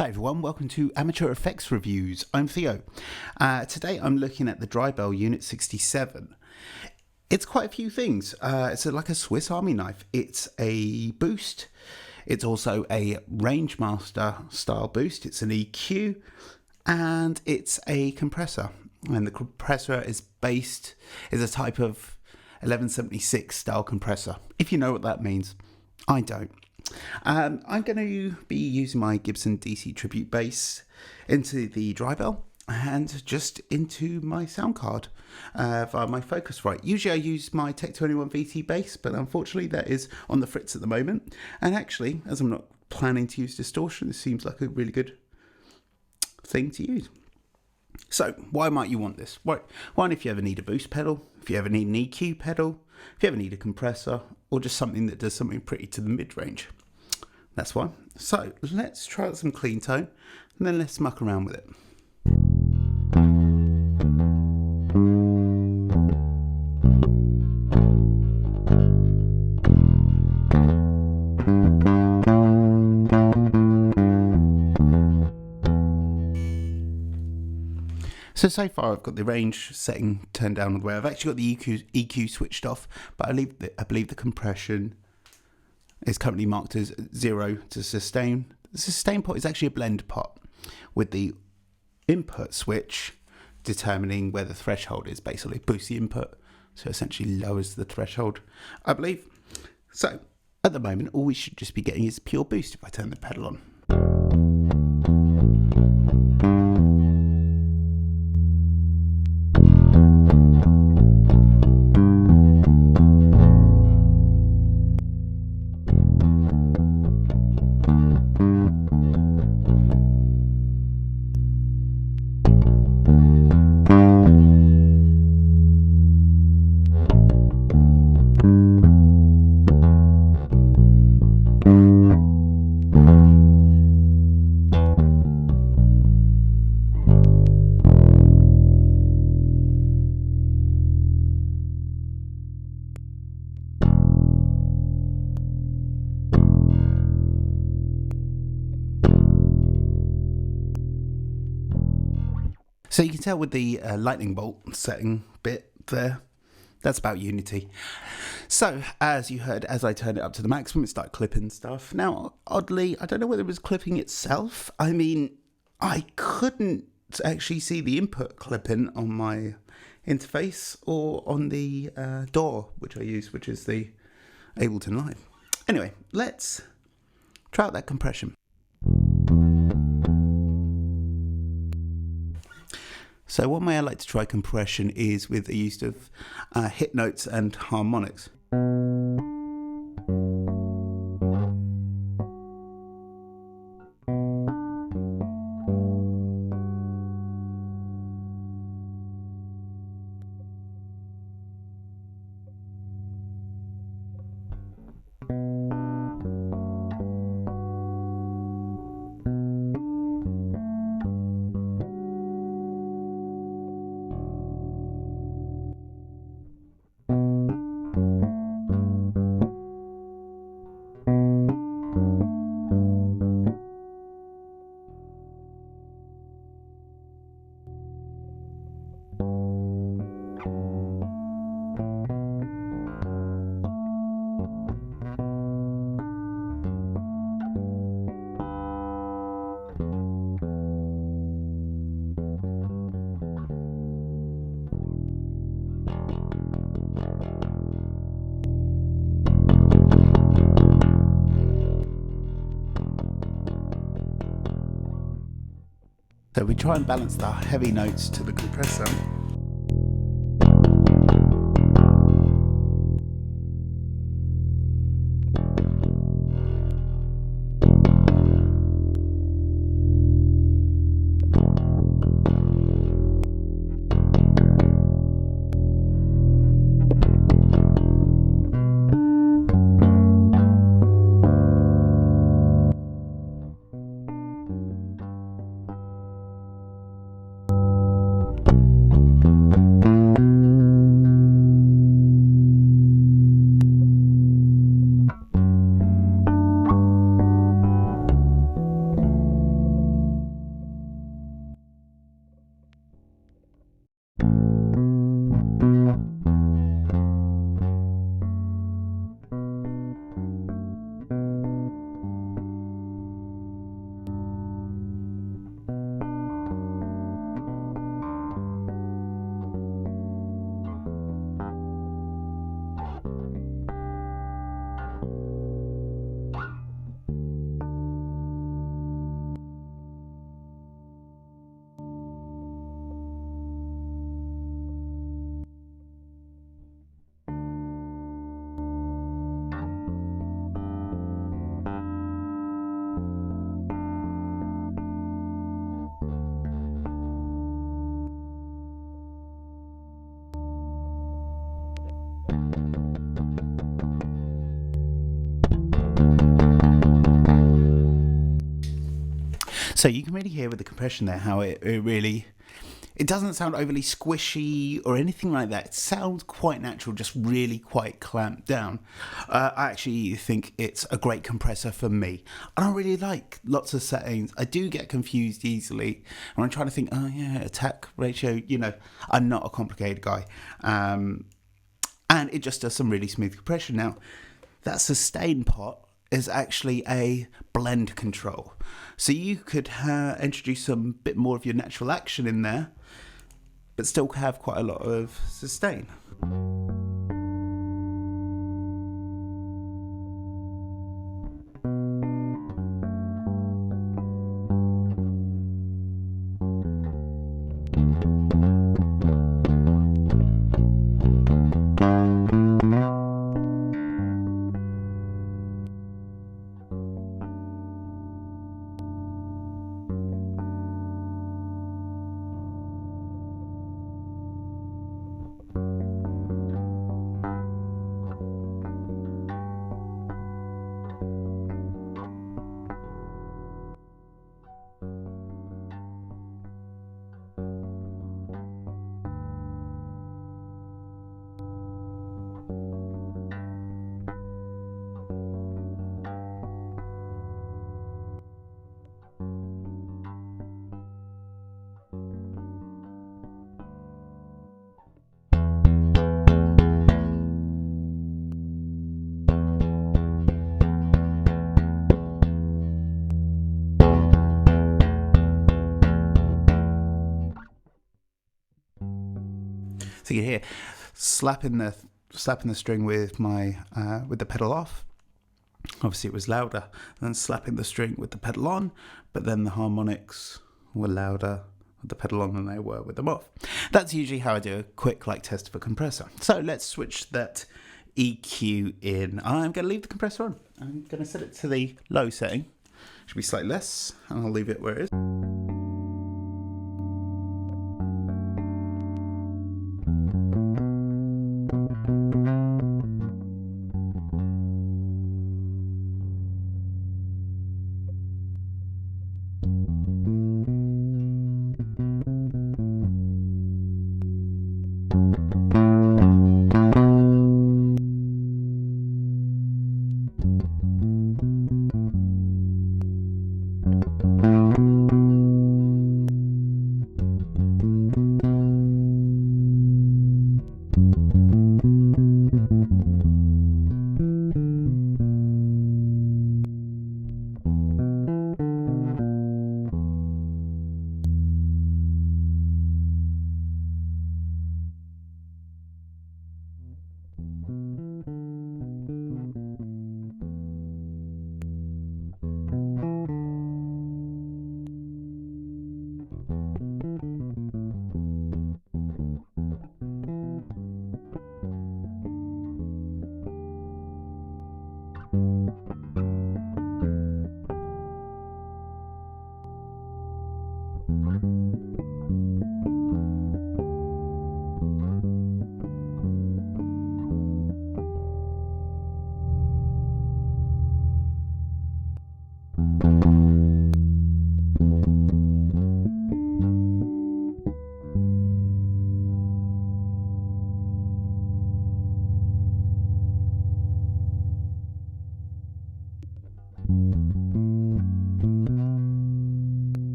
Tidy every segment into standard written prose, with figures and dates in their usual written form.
Hi everyone, welcome to Amateur Effects Reviews. I'm Theo. Today I'm looking at the Drybell Unit 67. It's quite a few things. It's like a Swiss Army knife. It's a boost. It's also a Rangemaster style boost. It's an EQ and it's a compressor. And the compressor is a type of 1176 style compressor. If you know what that means, I don't. I'm going to be using my Gibson DC Tribute bass into the Drybell and just into my sound card via my Focusrite. Usually I use my Tech 21 VT bass, but unfortunately that is on the fritz at the moment. And actually, as I'm not planning to use distortion, this seems like a really good thing to use. So why might you want this? One, if you ever need a boost pedal, if you ever need an EQ pedal, if you ever need a compressor, or just something that does something pretty to the mid-range. That's why. So let's try out some clean tone and then let's muck around with it. So far I've got the range setting turned down all the way. I've actually got the EQ switched off, but I believe the compression is currently marked as 0 to sustain. The sustain pot is actually a blend pot with the input switch determining where the threshold is. Basically boosts the input, so essentially lowers the threshold, I believe. So at the moment all we should just be getting is pure boost if I turn the pedal on. So you can tell with the lightning bolt setting bit there, that's about Unity. So as you heard, as I turned it up to the maximum, it started clipping stuff. Now, oddly, I don't know whether it was clipping itself. I mean, I couldn't actually see the input clipping on my interface or on the DAW, which I use, which is the Ableton Live. Anyway, let's try out that compression. So one way I like to try compression is with the use of hit notes and harmonics. So we try and balance the heavy notes to the compressor. So you can really hear with the compression there how it doesn't sound overly squishy or anything like that. It sounds quite natural, just really quite clamped down. I actually think it's a great compressor for me. I don't really like lots of settings. I do get confused easily. And I'm trying to think, oh yeah, attack ratio, I'm not a complicated guy. And it just does some really smooth compression. Now, that sustain pot is actually a blend control. So you could introduce some bit more of your natural action in there, but still have quite a lot of sustain. So you hear slapping the string with with the pedal off. Obviously it was louder than slapping the string with the pedal on, but then the harmonics were louder with the pedal on than they were with them off. That's usually how I do a quick test of a compressor. So let's switch that EQ in. I'm going to leave the compressor on. I'm going to set it to the low setting. Should be slightly less, and I'll leave it where it is.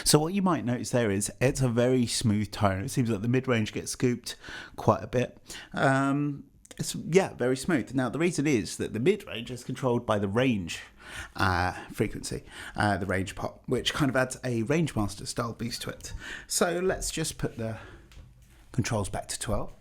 So what you might notice there is it's a very smooth tone. It seems like the mid-range gets scooped quite a bit. It's, yeah, very smooth. Now, the reason is that the mid-range is controlled by the range frequency, the range pot, which kind of adds a range master style boost to it. So let's just put the controls back to 12.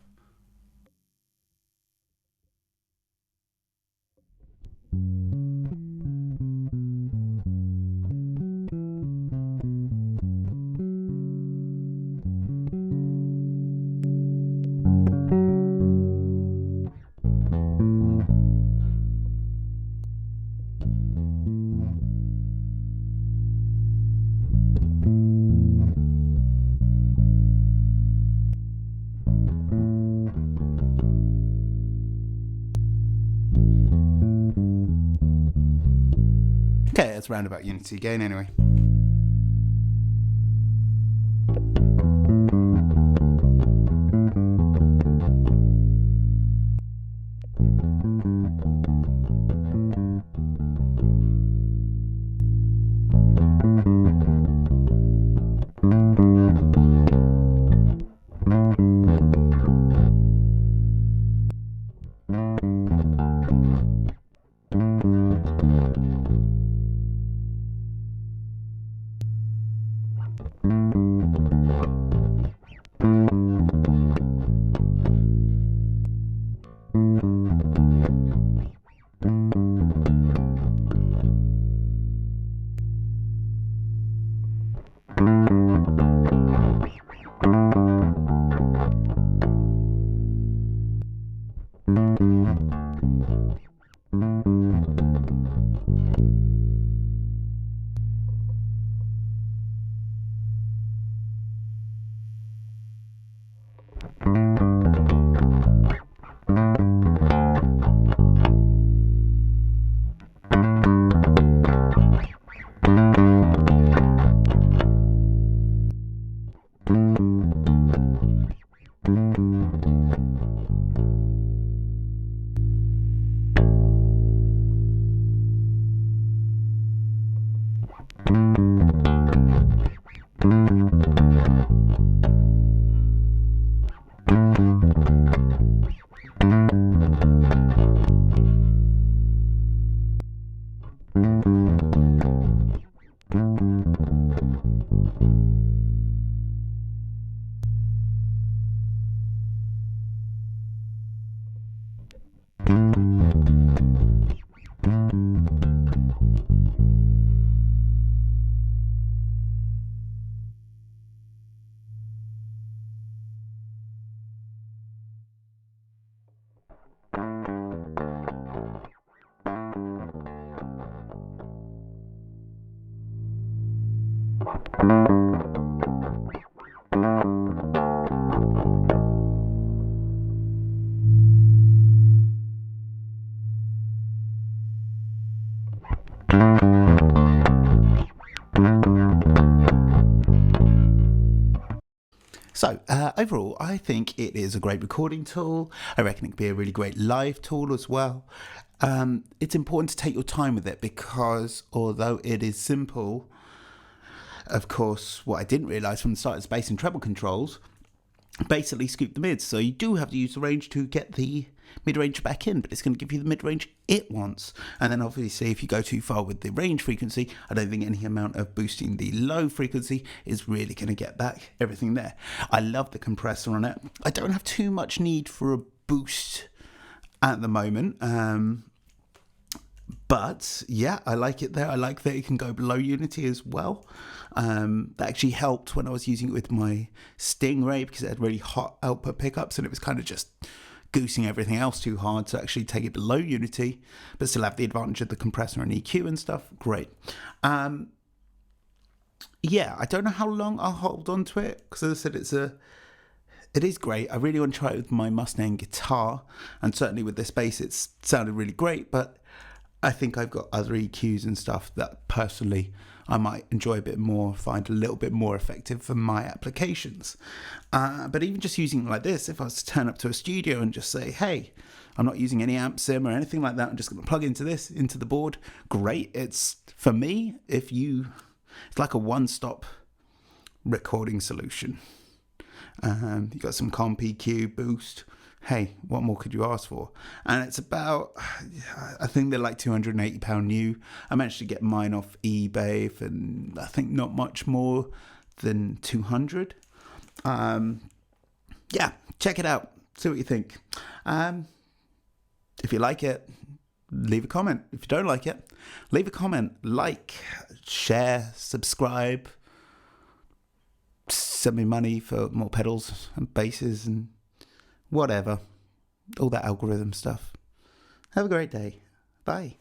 Okay, that's roundabout unity gain anyway. So overall, I think it is a great recording tool. I reckon it could be a really great live tool as well. It's important to take your time with it because although it is simple, of course, what I didn't realise from the start is bass and treble controls basically scoop the mids. So you do have to use the range to get the mid-range back in, but it's going to give you the mid-range it wants. And then obviously if you go too far with the range frequency, I don't think any amount of boosting the low frequency is really going to get back everything there. I love the compressor on it. I don't have too much need for a boost at the moment. But yeah, I like it there. I like that it can go below unity as well. That actually helped when I was using it with my Stingray because it had really hot output pickups and it was kind of just goosing everything else too hard to actually take it below unity, but still have the advantage of the compressor and EQ and stuff. Great. Yeah, I don't know how long I'll hold on to it because as I said, it is great. I really want to try it with my Mustang guitar, and certainly with this bass it's sounded really great, but I think I've got other EQs and stuff that personally I might enjoy a bit more, find a little bit more effective for my applications. But even just using it like this, if I was to turn up to a studio and just say, hey, I'm not using any amp sim or anything like that, I'm just going to plug into this, into the board, great. It's, for me, it's like a one-stop recording solution. You got some comp EQ boost. Hey, what more could you ask for? And it's about, I think they're like £280 new. I managed to get mine off eBay for, I think, not much more than 200. Yeah, check it out. See what you think. If you like it, leave a comment. If you don't like it, leave a comment. Like, share, subscribe. Send me money for more pedals and basses and whatever. All that algorithm stuff. Have a great day. Bye.